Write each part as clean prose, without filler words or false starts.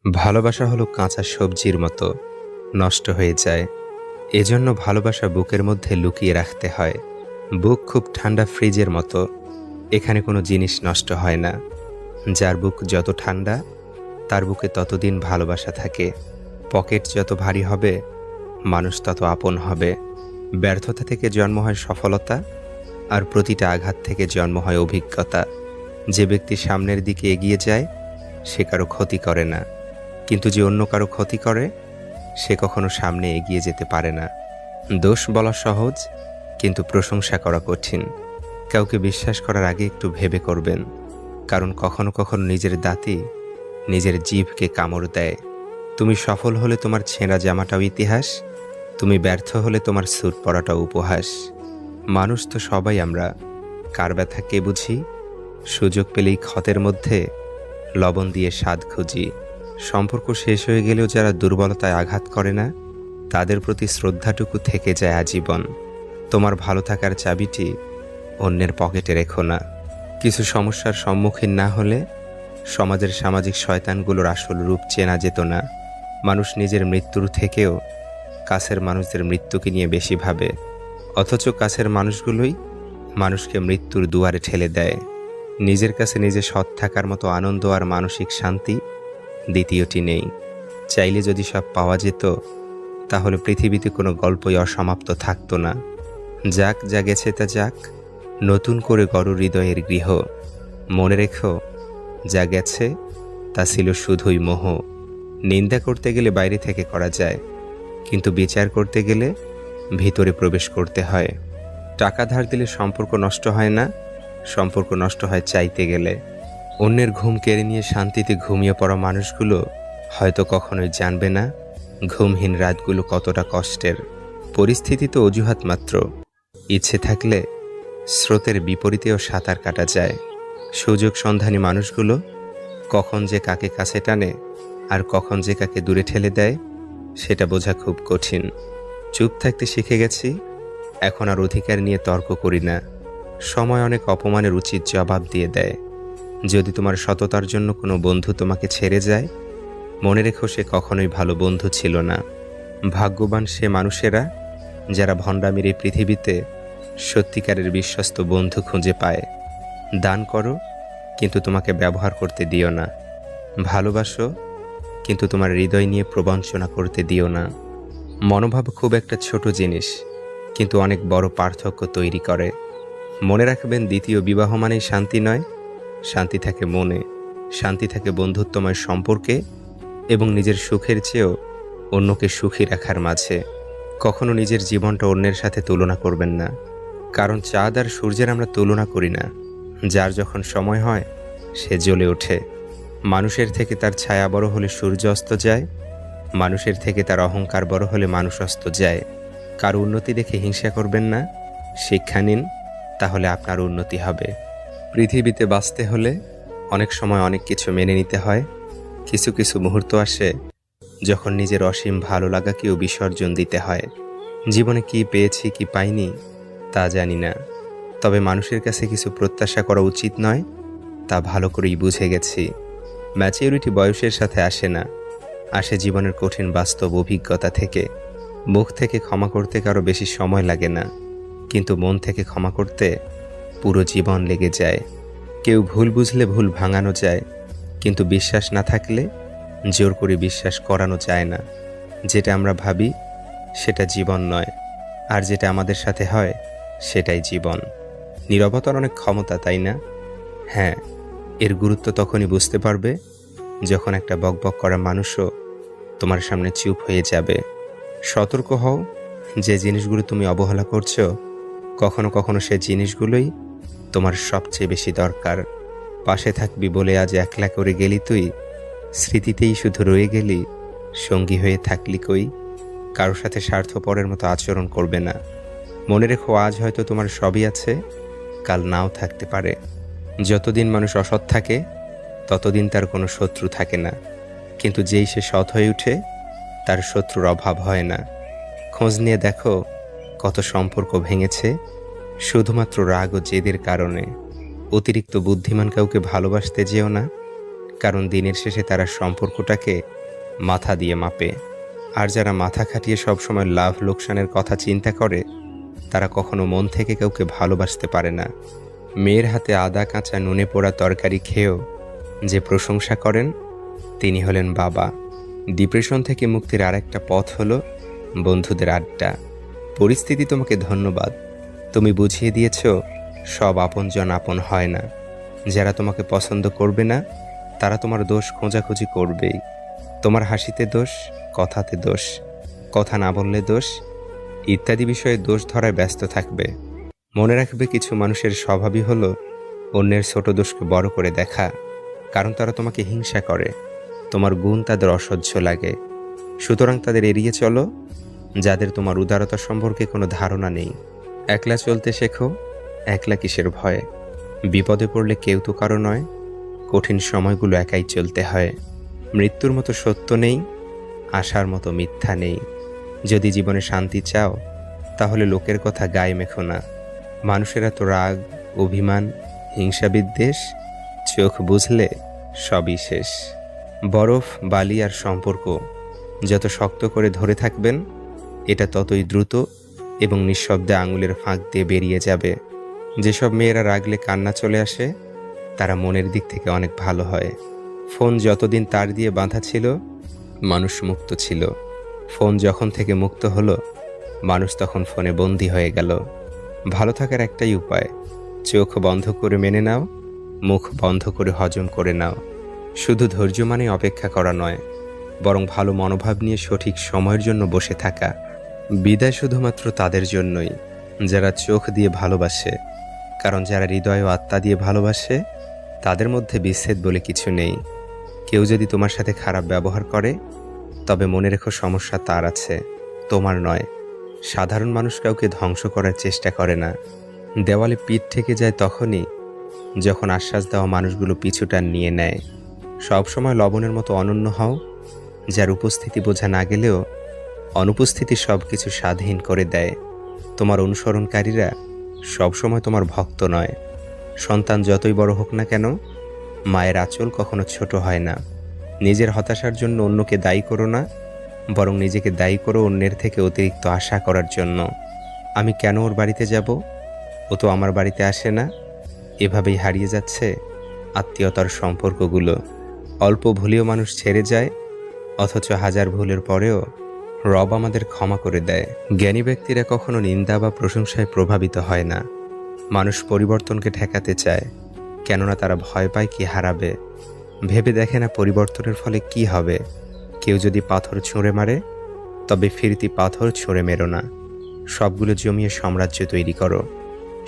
ভালোবাসা হলো কাঁচা সবজির মতো, নষ্ট হয়ে যায়। এজন্য ভালোবাসা বুকের মধ্যে লুকিয়ে রাখতে হয়। বুক খুব ঠান্ডা ফ্রিজের মতো, এখানে কোনো জিনিস নষ্ট হয় না। যার বুক যত ঠান্ডা, তার বুকে ততদিন ভালোবাসা থাকে। পকেট যত ভারী হবে, মানুষ তত আপন হবে। ব্যর্থতা থেকে জন্ম হয় সফলতা, আর প্রতিটা আঘাত থেকে জন্ম হয় অভিজ্ঞতা। যে ব্যক্তি সামনের দিকে এগিয়ে যায়, সে কারো ক্ষতি করে না, কিন্তু যে অন্য কারো ক্ষতি করে, সে কখনো সামনে এগিয়ে যেতে পারে না। দোষ বলা সহজ, কিন্তু প্রশংসা করা কঠিন। কাউকে বিশ্বাস করার আগে একটু ভেবে করবেন, কারণ কখনো কখনো নিজের দাঁতই নিজের জিভকে কামড় দেয়। তুমি সফল হলে তোমার ছেঁড়া জামাটাও ইতিহাস, তুমি ব্যর্থ হলে তোমার স্যুট পরাটাও উপহাস। মানুষ তো সবাই আমরা, কার ব্যথা কে বুঝি? সুযোগ পেলেই ক্ষতের মধ্যে লবণ দিয়ে স্বাদ খুঁজি। সম্পর্ক শেষ হয়ে গেলেও যারা দুর্বলতায় আঘাত করে না, তাদের প্রতি শ্রদ্ধাটুকু থেকে যায় আজীবন। তোমার ভালো থাকার চাবিটি অন্যের পকেটে রেখো না। কিছু সমস্যার সম্মুখীন না হলে সমাজের সামাজিক শয়তানগুলোর আসল রূপ চেনা যেত না। মানুষ নিজের মৃত্যুর থেকেও কাছের মানুষদের মৃত্যুকে নিয়ে বেশি ভাবে, অথচ কাছের মানুষগুলোই মানুষকে মৃত্যুর দুয়ারে ঠেলে দেয়। নিজের কাছে নিজে সৎ থাকার মতো আনন্দ আর মানসিক শান্তি দ্বিতীয়টি নেই। চাইলে যদি সব পাওয়া যেত, তাহলে পৃথিবীতে কোনো গল্পই অসমাপ্ত থাকতো না। যাক যা গেছে তা যাক, নতুন করে গড় হৃদয়ের গৃহ। মনে রেখো, যা গেছে তা ছিল শুধুই মোহ। নিন্দা করতে গেলে বাইরে থেকে করা যায়, কিন্তু বিচার করতে গেলে ভিতরে প্রবেশ করতে হয়। টাকা ধার দিলে সম্পর্ক নষ্ট হয় না, সম্পর্ক নষ্ট হয় চাইতে গেলে। অন্যের ঘুম কেড়ে নিয়ে শান্তিতে ঘুমিয়ে পড়া মানুষগুলো হয়তো কখনোই জানবে না ঘুমহীন রাতগুলো কতটা কষ্টের। পরিস্থিতি তো অজুহাত মাত্র, ইচ্ছে থাকলে স্রোতের বিপরীতেও সাঁতার কাটা যায়। সুযোগ সন্ধানী মানুষগুলো কখন যে কাকে কাছে টানে আর কখন যে কাকে দূরে ঠেলে দেয়, সেটা বোঝা খুব কঠিন। চুপ থাকতে শিখে গেছি, এখন আর অধিকার নিয়ে তর্ক করি না। সময় অনেক অপমানের উচিত জবাব দিয়ে দেয়। যদি তোমার সততার জন্য কোনো বন্ধু তোমাকে ছেড়ে যায়, মনে রেখো সে কখনোই ভালো বন্ধু ছিল না। ভাগ্যবান সে মানুষেরা যারা ভণ্ডামির এই পৃথিবীতে সত্যিকারের বিশ্বস্ত বন্ধু খুঁজে পায়। দান করো, কিন্তু তোমাকে ব্যবহার করতে দিও না। ভালোবাসো, কিন্তু তোমার হৃদয় নিয়ে প্রবঞ্চনা করতে দিও না। মনোভাব খুব একটা ছোট জিনিস, কিন্তু অনেক বড় পার্থক্য তৈরি করে। মনে রাখবেন, দ্বিতীয় বিবাহ মানেই শান্তি নয়। শান্তি থাকে মনে, শান্তি থাকে বন্ধুত্বময় সম্পর্কে, এবং নিজের সুখের চেয়েও অন্যকে সুখী রাখার মাঝে। কখনো নিজের জীবনটা অন্যের সাথে তুলনা করবেন না, কারণ চাঁদ আর সূর্যের আমরা তুলনা করি না। যার যখন সময় হয় সে জ্বলে ওঠে। মানুষের থেকে তার ছায়া বড় হলে সূর্য অস্ত যায়, মানুষের থেকে তার অহংকার বড় হলে মানুষ অস্ত যায়। কারো উন্নতি দেখে হিংসা করবেন না, শিক্ষা নিন, তাহলে আপনার উন্নতি হবে। পৃথিবীতে বাঁচতে হলে অনেক সময় অনেক কিছু মেনে নিতে হয়। কিছু কিছু মুহূর্ত আসে যখন নিজের অসীম ভালো লাগাকেও বিসর্জন দিতে হয়। জীবনে কি পেয়েছি কি পাইনি তা জানি না, তবে মানুষের কাছে কিছু প্রত্যাশা করা উচিত নয়, তা ভালো করেই বুঝে গেছি। ম্যাচিউরিটি বয়সের সাথে আসে না, আসে জীবনের কঠিন বাস্তব অভিজ্ঞতা থেকে। মুখ থেকে ক্ষমা করতে কারো বেশি সময় লাগে না, কিন্তু মন থেকে ক্ষমা করতে পুরো জীবন লেগে যায়। কেউ ভুল বুঝলে ভুল ভাঙানো যায়, কিন্তু বিশ্বাস না থাকলে জোর করে বিশ্বাস করানো যায় না। যেটা আমরা ভাবি সেটা জীবন নয়, আর যেটা আমাদের সাথে হয় সেটাই জীবন। নীরবতার অনেক ক্ষমতা, তাই না? হ্যাঁ, এর গুরুত্ব তখনই বুঝতে পারবে যখন একটা বকবক করা মানুষও তোমার সামনে চুপ হয়ে যাবে। সতর্ক হও, যে জিনিসগুলো তুমি অবহেলা করছো, কখনো কখনো সে জিনিসগুলোই তোমার সবচেয়ে বেশি দরকার। পাশে থাকবি বলে আজ একলা করে গেলি তুই, স্মৃতিতেই শুধু রয়ে গেলি, সঙ্গী হয়ে থাকলি কই? কারোর সাথে স্বার্থপরের মতো আচরণ করবে না। মনে রেখো, আজ হয়তো তোমার সবই আছে, কাল নাও থাকতে পারে। যতদিন মানুষ অসৎ থাকে, ততদিন তার কোনো শত্রু থাকে না, কিন্তু যেই সে সৎ হয়ে ওঠে, তার শত্রুর অভাব হয় না। খোঁজ নিয়ে দেখো, কত সম্পর্ক ভেঙেছে শুধুমাত্র রাগ ও জেদের কারণে। অতিরিক্ত বুদ্ধিমান কাউকে ভালোবাসতে যেও না, কারণ দিনের শেষে তারা সম্পর্কটাকে মাথা দিয়ে মাপে। আর যারা মাথা খাটিয়ে সবসময় লাভ লোকসানের কথা চিন্তা করে তারা কখনো মন থেকে কাউকে ভালোবাসতে পারে না। মেয়ের হাতে আদা কাঁচা নুনে পোড়া তরকারি খেয়েও যে প্রশংসা করেন তিনি হলেন বাবা। ডিপ্রেশন থেকে মুক্তির আরেকটা পথ হলো বন্ধুদের আড্ডা। পরিস্থিতি তোমাকে ধন্যবাদ, তুমি বুঝিয়ে দিয়েছ সব আপনজন আপন হয় না। যারা তোমাকে পছন্দ করবে না তারা তোমার দোষ খোঁজাখুঁজি করবেই। তোমার হাসিতে দোষ, কথাতে দোষ, কথা না বললে দোষ ইত্যাদি বিষয়ে দোষ ধরায় ব্যস্ত থাকবে। মনে রাখবে কিছু মানুষের স্বভাবই হলো অন্যের ছোট দোষকে বড় করে দেখা, কারণ তারা তোমাকে হিংসা করে, তোমার গুণ তাদের অসহ্য লাগে। সুতরাং তাদের এড়িয়ে চলো যাদের তোমার উদারতা সম্পর্কে কোনো ধারণা নেই। একলা চলতে শেখো, একলা কিসের ভয়ে। বিপদে পড়লে কেউ তো কারো নয়, কঠিন সময়গুলো একাই চলতে হয়। মৃত্যুর মতো সত্য নেই, আশার মতো মিথ্যা নেই। যদি জীবনে শান্তি চাও তাহলে লোকের কথা গায়ে মেখো না। মানুষেরা তো রাগ, অভিমান, হিংসা বিদ্বেষ, চোখ বুঝলে সবই শেষ। বরফ, বালি আর সম্পর্ক যত শক্ত করে ধরে থাকবেন এটা ততই দ্রুত এবং নিঃশব্দে আঙুলের ফাঁক দিয়ে বেরিয়ে যাবে। যেসব মেয়েরা রাগলে কান্না চলে আসে তারা মনের দিক থেকে অনেক ভালো হয়। ফোন যতদিন তার দিয়ে বাঁধা ছিল মানুষ মুক্ত ছিল। ফোন যখন থেকে মুক্ত হলো মানুষ তখন ফোনে বন্দী হয়ে গেল। ভালো থাকার একটাই উপায়, চোখ বন্ধ করে মেনে নাও, মুখ বন্ধ করে হজম করে নাও। শুধু ধৈর্য মানে অপেক্ষা করা নয়, বরং ভালো মনোভাব নিয়ে সঠিক সময়ের জন্য বসে থাকা। বিদায় শুধুমাত্র তাদের জন্যই যারা চোখ দিয়ে ভালোবাসে, কারণ যারা হৃদয় ও আত্মা দিয়ে ভালোবাসে তাদের মধ্যে বিচ্ছেদ বলে কিছু নেই। কেউ যদি তোমার সাথে খারাপ ব্যবহার করে তবে মনে রেখো সমস্যা তার আছে, তোমার নয়। সাধারণ মানুষ কাউকে ধ্বংস করার চেষ্টা করে না। দেওয়ালে পিঠ থেকে যায় তখনই যখন আশ্বাস দেওয়া মানুষগুলো পিছুটা নিয়ে নেয়। সবসময় লবণের মতো অনন্য হও, যার উপস্থিতি বোঝা না গেলেও অনুপস্থিতি সব কিছু স্বাধীন করে দেয়। তোমার অনুসরণকারীরা সবসময় তোমার ভক্ত নয়। সন্তান যতই বড় হোক না কেন মায়ের আঁচল কখনো ছোট হয় না। নিজের হতাশার জন্য অন্যকে দায়ী করো না, বরং নিজেকে দায়ী করো অন্যের থেকে অতিরিক্ত আশা করার জন্য। আমি কেন ওর বাড়িতে যাব, ও তো আমার বাড়িতে আসে না। এভাবেই হারিয়ে যাচ্ছে আত্মীয়তার সম্পর্কগুলো। অল্প ভুলেও মানুষ ছেড়ে যায়, অথচ হাজার ভুলের পরেও রব আমাদের ক্ষমা করে দেয়। জ্ঞানী ব্যক্তিরা কখনো নিন্দা বা প্রশংসায় প্রভাবিত হয় না। মানুষ পরিবর্তনকে ঠেকাতে চায়, কেননা তারা ভয় পায় কি হারাবে। ভেবে দেখে না পরিবর্তনের ফলে কি হবে। কেউ যদি পাথর ছুঁড়ে মারে তবে ফিরতি পাথর ছুঁড়ে মেরো না, সবগুলো জমিয়ে সাম্রাজ্য তৈরি করো।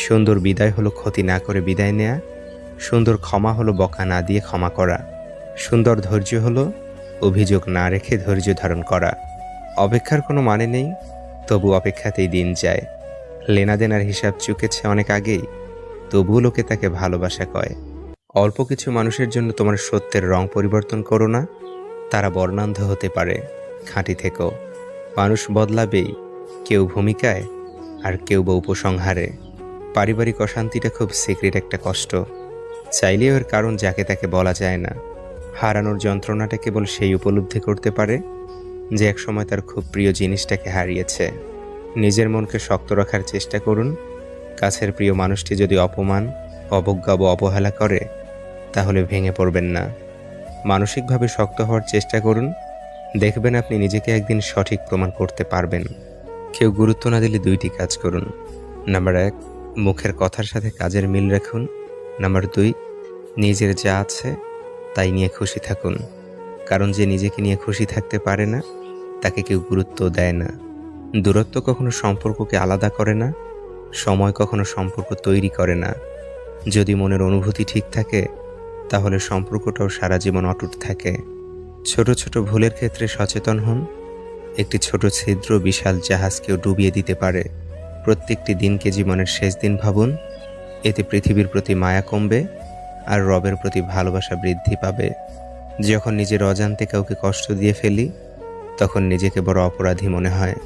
সুন্দর বিদায় হলো ক্ষতি না করে বিদায় নেয়া, সুন্দর ক্ষমা হলো বকা না দিয়ে ক্ষমা করা, সুন্দর ধৈর্য হলো অভিযোগ না রেখে ধৈর্য ধারণ করা। অপেক্ষার কোনো মানে নেই, তবু অপেক্ষাতেই দিন যায়। লেনাদেনার হিসাব চুকেছে অনেক আগেই, তবুও লোকে তাকে ভালোবাসা কয়। অল্প কিছু মানুষের জন্য তোমার সত্যের রং পরিবর্তন করো না, তারা বর্ণান্ধ হতে পারে, খাঁটি থেকো। মানুষ বদলাবেই, কেউ ভূমিকায় আর কেউ বা উপসংহারে। পারিবারিক অশান্তিটা খুব সিক্রেট একটা কষ্ট, চাইলেও এর কারণ যাকে তাকে বলা যায় না। হারানোর যন্ত্রণাটা কেবল সেই উপলব্ধি করতে পারে যে একসময় তার খুব প্রিয় জিনিসটাকে হারিয়েছে। নিজের মনকে শক্ত রাখার চেষ্টা করুন। কাছের প্রিয় মানুষটি যদি অপমান, অবজ্ঞা বা অবহেলা করে তাহলে ভেঙে পড়বেন না। মানসিকভাবে শক্ত হওয়ার চেষ্টা করুন, দেখবেন আপনি নিজেকে একদিন সঠিক প্রমাণ করতে পারবেন। কেউ গুরুত্ব না দিলে দুইটি কাজ করুন। নাম্বার 1, মুখের কথার সাথে কাজের মিল রাখুন। নাম্বার 2, নিজের যা আছে তাই নিয়ে খুশি থাকুন, কারণ যে নিজেকে নিয়ে খুশি থাকতে পারে না তাকে কেউ গুরুত্ব দেয় না। দূরত্ব কখনো সম্পর্ককে আলাদা করে না, সময় কখনো সম্পর্ক তৈরি করে না। যদি মনের অনুভূতি ঠিক থাকে তাহলে সম্পর্কটাও সারা জীবন অটুট থাকে। ছোট ছোট ভুলের ক্ষেত্রে সচেতন হন। একটি ছোট ছিদ্র বিশাল জাহাজকেও ডুবিয়ে দিতে পারে। প্রত্যেকটি দিনকে জীবনের শেষ দিন ভাবুন, এতে পৃথিবীর প্রতি মায়া কমবে আর রবের প্রতি ভালোবাসা বৃদ্ধি পাবে। যখন নিজের অজান্তে কাউকে কষ্ট দিয়ে ফেলি তখন নিজেকে বড় অপরাধী মনে হয়,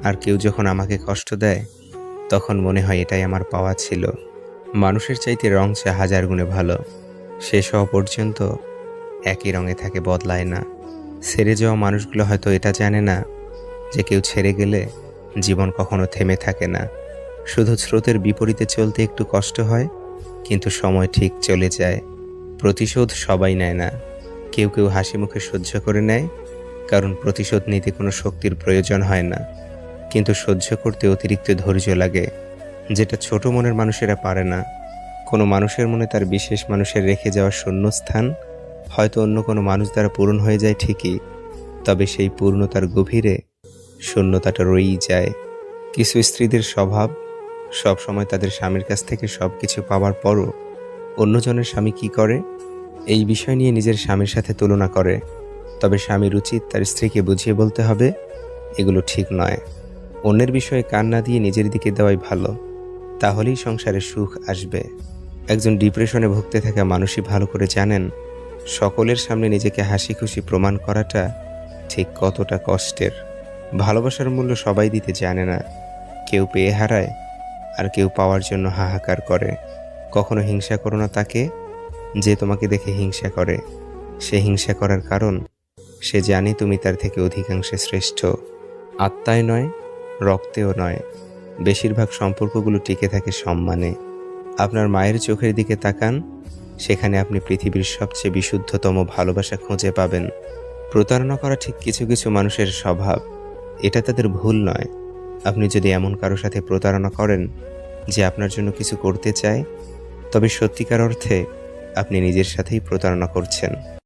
আর কেউ যখন আমাকে কষ্ট দেয় তখন মনে হয় এটাই আমার পাওয়া ছিল। মানুষের চাইতে রং চা হাজার গুণে ভালো, শেষ হওয়া পর্যন্ত একই রঙে থাকে, বদলায় না। ছেড়ে যাওয়া মানুষগুলো হয়তো এটা জানে না যে কেউ ছেড়ে গেলে জীবন কখনো থেমে থাকে না। শুধু স্রোতের বিপরীতে চলতে একটু কষ্ট হয়, কিন্তু সময় ঠিক চলে যায়। প্রতিশোধ সবাই নেয় না, কেউ কেউ হাসি মুখে সহ্য করে নেয়, কারণ প্রতিশোধ নিতে কোনো শক্তির প্রয়োজন হয় না। কিন্তু সহ্য করতে অতিরিক্ত ধৈর্য লাগে, যেটা ছোট মনের মানুষেরা পারে না। কোনো মানুষের মনে তার বিশেষ মানুষের রেখে যাওয়া শূন্যস্থান হয়তো অন্য কোনো মানুষ দ্বারা পূরণ হয়ে যায় ঠিকই, তবে সেই পূর্ণতার গভীরে শূন্যতাটা রয়েই যায়। কিছু স্ত্রীদের স্বভাব, সব সময় তাদের স্বামীর কাছ থেকে সব কিছু পাওয়ার পরও অন্যজনের স্বামী কি করে এই বিষয় নিয়ে নিজের স্বামীর সাথে তুলনা করে। তবে স্বামীর উচিত তার স্ত্রীকে বুঝিয়ে বলতে হবে, এগুলো ঠিক নয়। অন্যের বিষয়ে কান না দিয়ে নিজের দিকে দেওয়াই ভালো, তাহলেই সংসারে সুখ আসবে। একজন ডিপ্রেশনে ভুগতে থাকা মানুষই ভালো করে জানেন সকলের সামনে নিজেকে হাসি খুশি প্রমাণ করাটা ঠিক কতটা কষ্টের। ভালোবাসার মূল্য সবাই দিতে জানে না, কেউ পেয়ে হারায়, আর কেউ পাওয়ার জন্য হাহাকার করে। কখনো হিংসা করো না তাকে যে তোমাকে দেখে হিংসা করে। সে হিংসা করার কারণ সে জানে তুমি তার থেকে অধিকাংশে শ্রেষ্ঠ। আত্মায় নয়, রক্তেও নয়। বেশিরভাগ সম্পর্কগুলো টিকে থাকে সম্মানে। আপনার মায়ের চোখের দিকে তাকান, সেখানে আপনি পৃথিবীর সবচেয়ে বিশুদ্ধতম ভালোবাসা খুঁজে পাবেন। প্রতারণা করা ঠিক কিছু কিছু মানুষের স্বভাব, এটা তাদের ভুল নয়। আপনি যদি এমন কারো সাথে প্রতারণা করেন যে আপনার জন্য কিছু করতে চায়, তবে সত্যিকার অর্থে আপনি নিজের সাথেই প্রতারণা করছেন।